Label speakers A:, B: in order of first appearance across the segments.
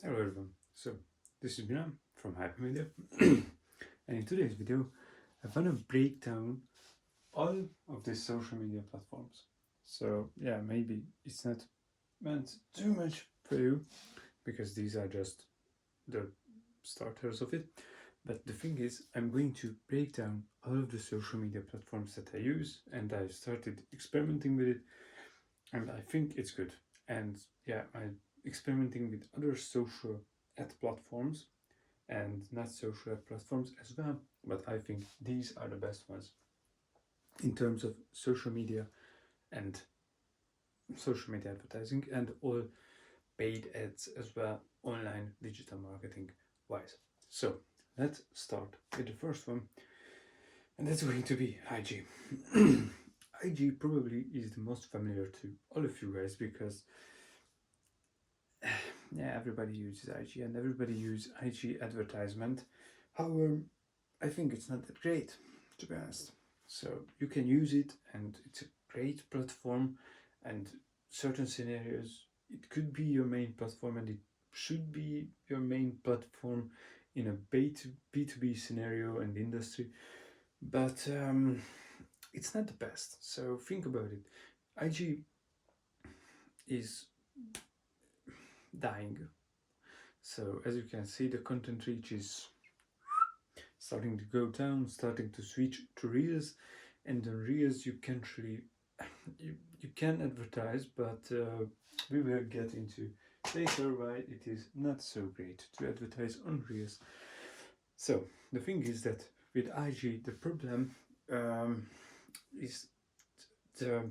A: Hello everyone, so this is Milan from Hypermedia and in today's video I want to break down all of these social media platforms. So yeah, maybe it's not meant too much for you because these are just the starters of it, but the thing is I'm going to break down all of the social media platforms that I use, and I started experimenting with it and I think it's good. And yeah, I'm experimenting with other social ad platforms and not social platforms as well, but I think these are the best ones in terms of social media and social media advertising and all paid ads as well, online digital marketing wise. So let's start with the first one, and that's going to be IG. IG probably is the most familiar to all of you guys because yeah, everybody uses IG and everybody uses IG advertisement. However, I think it's not that great, to be honest. So you can use it, and it's a great platform. And certain scenarios, it could be your main platform, and it should be your main platform in a B2B scenario and industry. But it's not the best. So think about it. IG is dying. So as you can see, the content reach is starting to go down, starting to switch to Reels, and on Reels you can't really you can advertise, but we will get into later why it is not so great to advertise on Reels. So the thing is that with IG the problem is the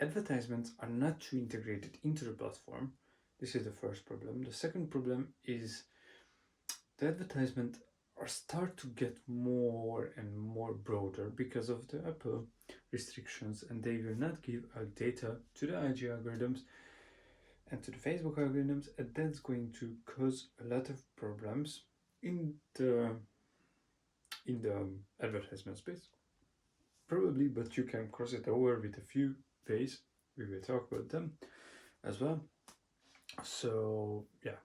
A: advertisements are not too integrated into the platform. This is the first problem. The second problem is the advertisement are start to get more and more broader because of the Apple restrictions, and they will not give out data to the IG algorithms and to the Facebook algorithms, and that's going to cause a lot of problems in the advertisement space. Probably, but you can cross it over with a few ways. We will talk about them as well. So yeah,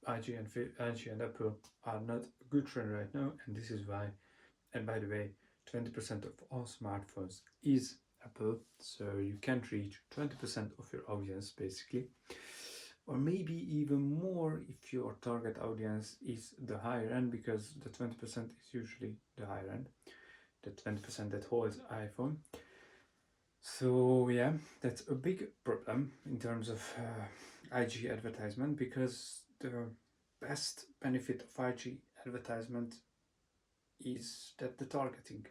A: IG and Apple are not a good trend right now, and this is why. And by the way, 20% of all smartphones is Apple, so you can't reach 20% of your audience basically, or maybe even more if your target audience is the higher end, because the 20% is usually the higher end, the 20% that holds iPhone. So yeah, that's a big problem in terms of IG advertisement, because the best benefit of IG advertisement is that the targeting,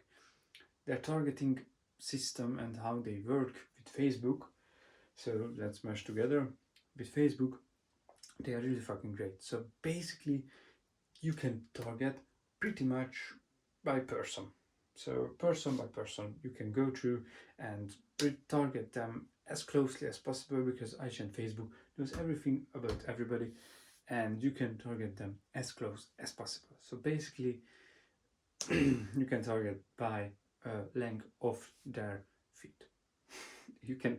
A: their targeting system and how they work with Facebook. So let's mash together. With Facebook, they are really fucking great. So basically, you can target pretty much by person. So person by person, you can go through and target them as closely as possible, because IG and Facebook knows everything about everybody, and you can target them as close as possible. So basically, you can target by length of their feet. You can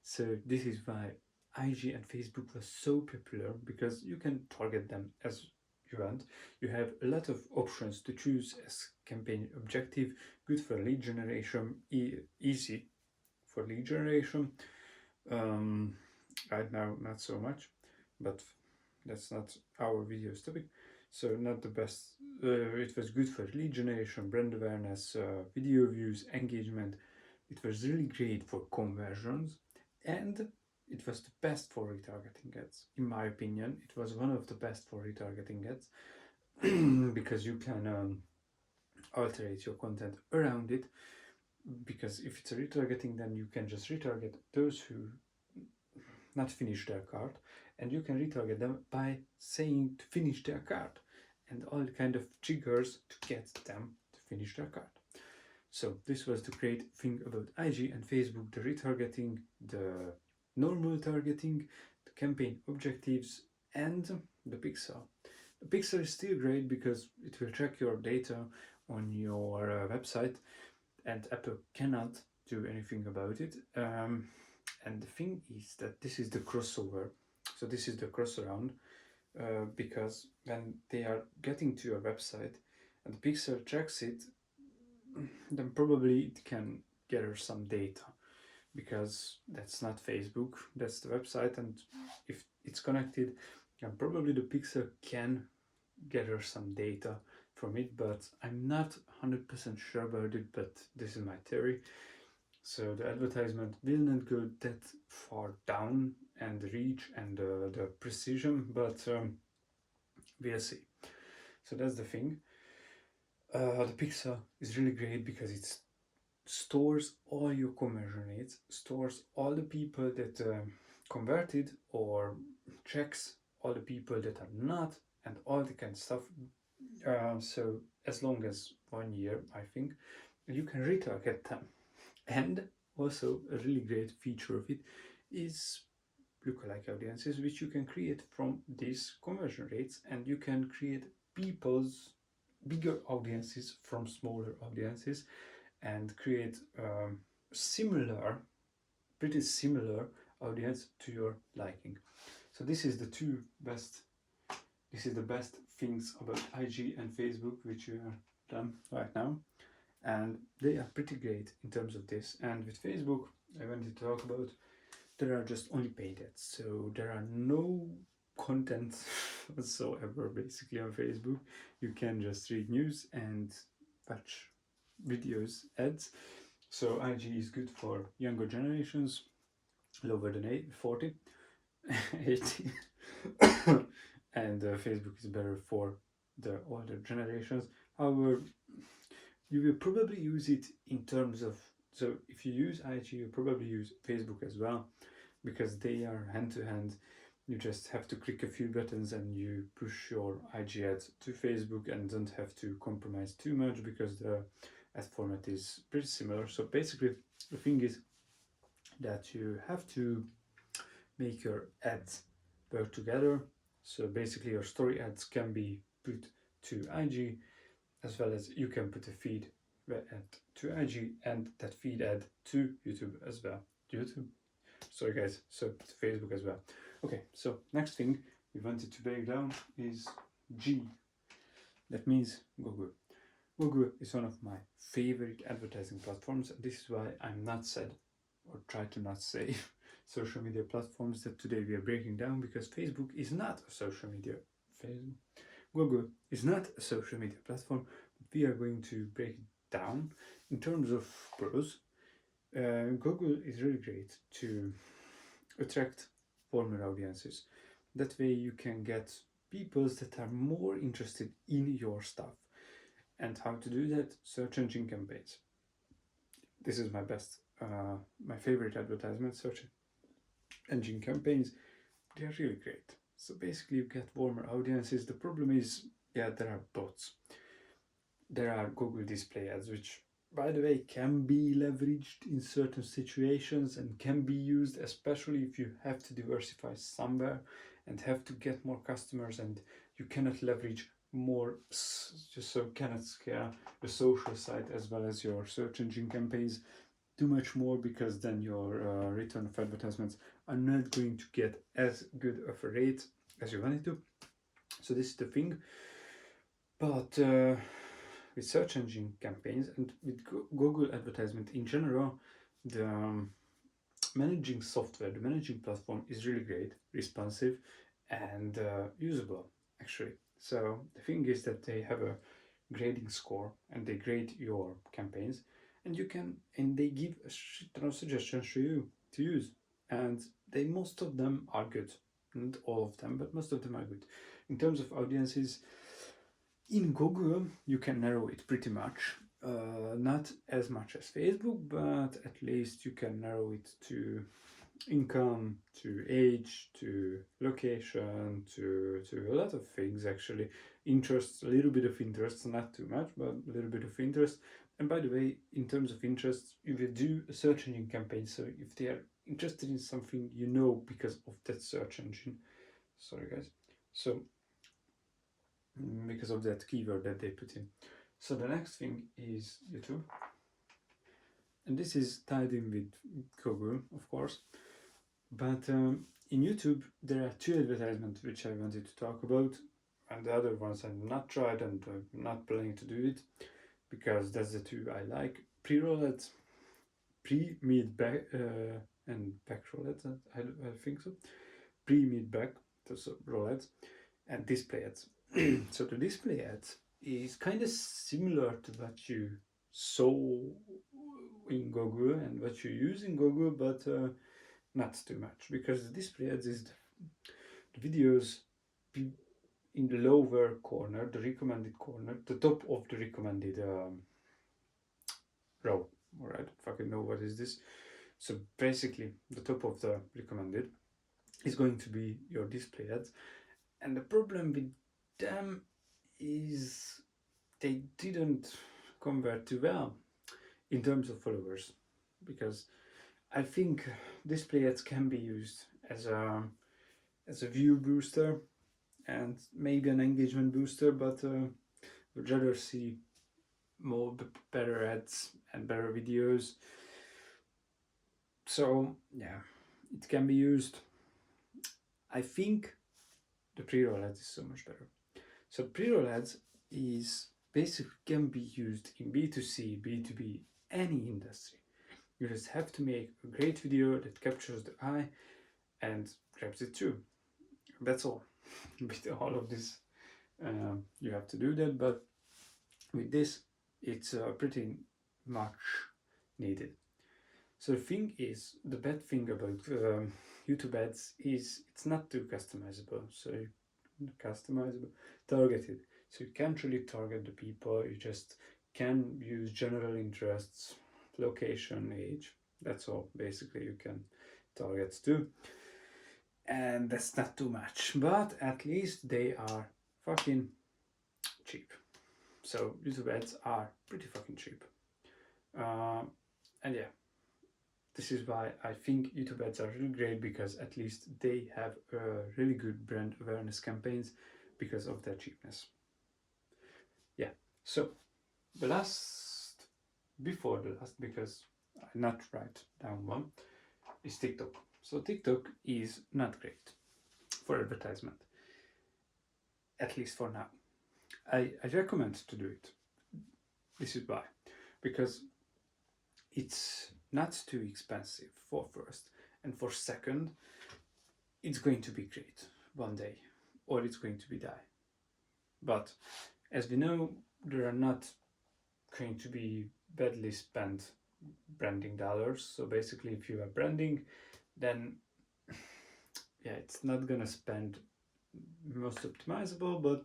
A: so this is why IG and Facebook was so popular, because you can target them as you want. You have a lot of options to choose as campaign objective, good for lead generation, easy for lead generation. Right now not so much, but that's not our video's topic. So not the best. It was good for lead generation, brand awareness, video views, engagement. It was really great for conversions, and it was the best for retargeting ads. In my opinion, it was one of the best for retargeting ads because you can alterate your content around it. Because if it's a retargeting, then you can just retarget those who not finish their cart, and you can retarget them by saying to finish their cart, and all kind of triggers to get them to finish their cart. So this was the great thing about IG and Facebook: the retargeting, the normal targeting, the campaign objectives, and the pixel. The pixel is still great because it will track your data on your website, and Apple cannot do anything about it. And the thing is that this is the crossover So this is the cross around, because when they are getting to your website and the pixel tracks it, then probably it can gather some data, because that's not Facebook, that's the website, and if it's connected, then probably the pixel can gather some data from it, but I'm not 100% sure about it, but this is my theory. So the advertisement will not go that far down and the reach and the precision, but we'll see. So that's the thing. The pixel is really great because it stores all your conversion rates, stores all the people that converted, or checks all the people that are not, and all the kind of stuff. So as long as 1 year, I think, you can retarget them. And also a really great feature of it is lookalike audiences, which you can create from these conversion rates, and you can create people's bigger audiences from smaller audiences, and create similar, pretty similar audience to your liking. So this is the two best. This is the best things about IG and Facebook which you are done right now, and they are pretty great in terms of this. And with Facebook, I wanted to talk about, there are just only paid ads, so there are no content whatsoever basically on Facebook. You can just read news and watch videos, ads. So IG is good for younger generations, lower than 40, 80, and Facebook is better for the older generations. However, you will probably use it in terms of, so if you use IG, you probably use Facebook as well, because they are hand to hand. You just have to click a few buttons and you push your IG ads to Facebook, and don't have to compromise too much because the ad format is pretty similar. So basically, the thing is that you have to make your ads work together. So basically, your story ads can be put to IG, as well as you can put a feed ad to IG and that feed ad to YouTube as well. YouTube, sorry guys, so to Facebook as well. Okay, so next thing we wanted to break down is G. That means Google. Google is one of my favorite advertising platforms. This is why I'm not said, or try to not say, social media platforms that today we are breaking down, because Facebook is not a social media. Google is not a social media platform, but we are going to break it down in terms of pros. Google is really great to attract warmer audiences. That way you can get people that are more interested in your stuff. And how to do that? Search engine campaigns. This is my best, my favorite advertisement, search engine campaigns. They are really great. So basically you get warmer audiences. The problem is, yeah, there are bots. There are Google display ads, which by the way can be leveraged in certain situations and can be used, especially if you have to diversify somewhere and have to get more customers, and you cannot leverage more, just so cannot scale the social side as well as your search engine campaigns too much more, because then your return of advertisements are not going to get as good of a rate as you wanted to. So this is the thing. But with search engine campaigns and with Google advertisement in general, the managing software, the managing platform is really great, responsive, and usable actually. So the thing is that they have a grading score and they grade your campaigns, and you can, and they give a shit ton of suggestions to you to use, and they, most of them are good, not all of them, but most of them are good. In terms of audiences, in Google you can narrow it pretty much, not as much as Facebook, but at least you can narrow it to income, to age, to location, to a lot of things actually. Interests, a little bit of interest, not too much, but a little bit of interest. And by the way, in terms of interest, you will do a search engine campaign, so if they are interested in something, you know, because of that search engine, sorry guys, so because of that keyword that they put in. So the next thing is YouTube, and this is tied in with Google, of course. But in YouTube, there are two advertisements which I wanted to talk about, and the other ones I've not tried and I'm not planning to do it because that's the two I like. Pre-roll ads, pre-mid back and back roll ads. I think so. Pre-mid back, so roll ads, and display ads. So the display ads is kind of similar to what you saw in Google and what you use in Google, but not too much, because the display ads is the videos in the lower corner, the recommended corner, the top of the recommended row. All right, fucking know what is this. So basically, the top of the recommended is going to be your display ads, and the problem with them is they didn't convert too well in terms of followers, because I think display ads can be used as a view booster and maybe an engagement booster, but would rather see more better ads and better videos. So yeah, it can be used. I think the pre-roll ads is so much better. So pre-roll ads is basically can be used in B2C, B2B, any industry. You just have to make a great video that captures the eye and grabs it through. That's all. With all of this, you have to do that, but with this, it's pretty much needed. So the thing is, the bad thing about YouTube ads is it's not too customizable. So customizable, targeted. So you can't really target the people. You just can use general interests, location, age. That's all. Basically, you can target to, and that's not too much. But at least they are fucking cheap. So YouTube ads are pretty fucking cheap. And yeah, this is why I think YouTube ads are really great, because at least they have really good brand awareness campaigns because of their cheapness. Yeah, so before the last, because I not write down one, is TikTok. So TikTok is not great for advertisement, at least for now. I recommend to do it. This is why, because it's not too expensive for first, and for second, it's going to be great one day, or it's going to be die. But as we know, there are not going to be badly spent branding dollars. So basically, if you are branding, then yeah, it's not gonna spend most optimizable, but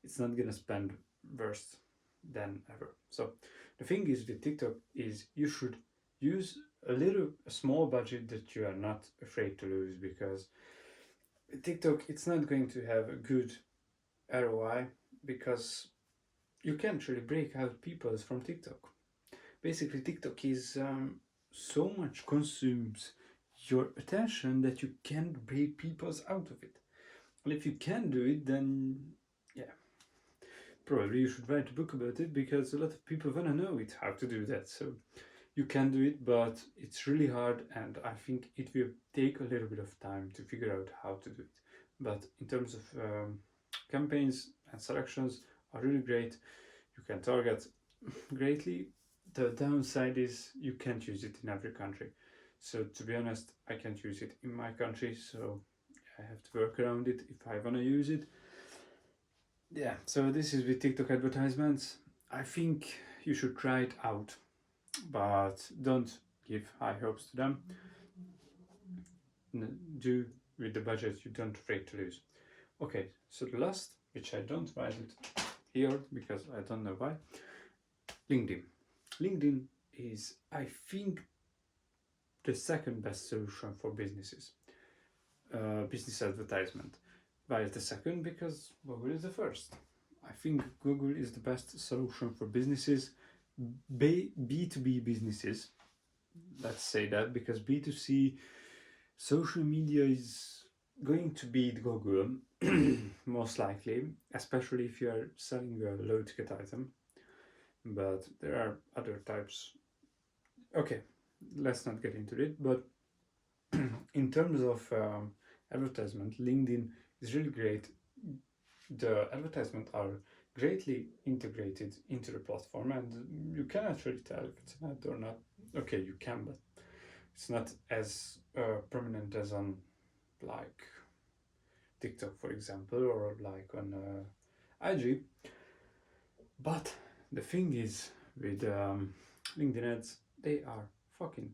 A: it's not gonna spend worse than ever. So the thing is with TikTok is you should use a small budget that you are not afraid to lose, because TikTok, it's not going to have a good ROI, because you can't really break out people from TikTok. Basically, TikTok is so much consumes your attention that you can't break people out of it. And if you can do it, then yeah, probably you should write a book about it, because a lot of people want to know it, how to do that. So you can do it, but it's really hard, and I think it will take a little bit of time to figure out how to do it. But in terms of campaigns and selections are really great. You can target greatly. The downside is you can't use it in every country. So to be honest, I can't use it in my country, so I have to work around it if I want to use it. Yeah, so this is with TikTok advertisements. I think you should try it out, but don't give high hopes to them. Do with the budget you don't afraid to lose. Okay, so the last, which I don't write it here because I don't know why, LinkedIn. LinkedIn is, I think, the second best solution for businesses, business advertisement. Why is the second? Because Google is the first. I think Google is the best solution for businesses, B2B businesses. Let's say that, because B2C social media is going to beat Google most likely, especially if you are selling a low ticket item. But there are other types. Okay, let's not get into it, but in terms of advertisement, LinkedIn is really great. The advertisements are greatly integrated into the platform, and you can actually tell if it's an ad or not. Okay, you can, but it's not as prominent as on like TikTok, for example, or like on IG. But the thing is, with LinkedIn ads, they are fucking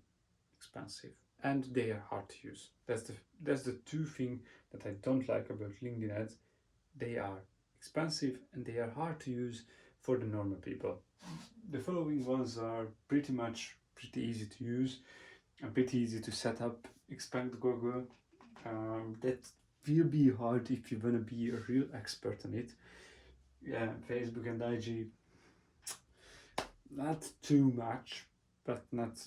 A: expensive and they are hard to use. That's the two thing that I don't like about LinkedIn ads. They are expensive and they are hard to use for the normal people. The following ones are pretty easy to use and pretty easy to set up. Expand Google. That will be hard if you wanna be a real expert on it. Yeah, Facebook and IG, not too much, but not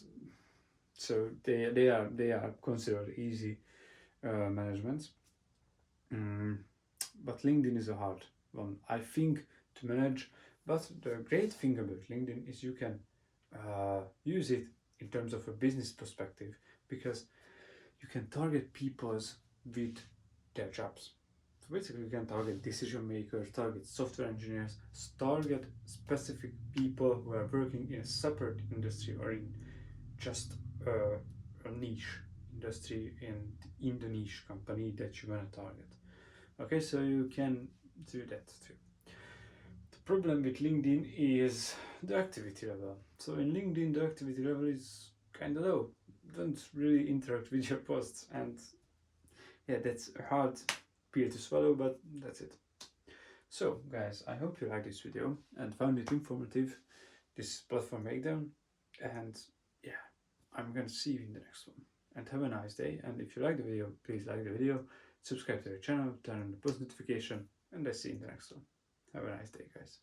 A: so they are considered easy management. But LinkedIn is a hard one, I think, to manage. But the great thing about LinkedIn is you can use it in terms of a business perspective, because you can target people with their jobs. So basically, you can target decision makers, target software engineers, target specific people who are working in a separate industry or in just a niche industry and in the niche company that you want to target. Okay, so you can do that too. The problem with LinkedIn is the activity level. So in LinkedIn, the activity level is kind of low. Don't really interact with your posts, and yeah, that's a hard pill to swallow, but that's it. So guys, I hope you liked this video and found it informative, this platform breakdown, and yeah, I'm gonna see you in the next one. And have a nice day. And if you like the video, please like the video, subscribe to the channel, turn on the post notification, and I see you in the next one. Have a nice day, guys.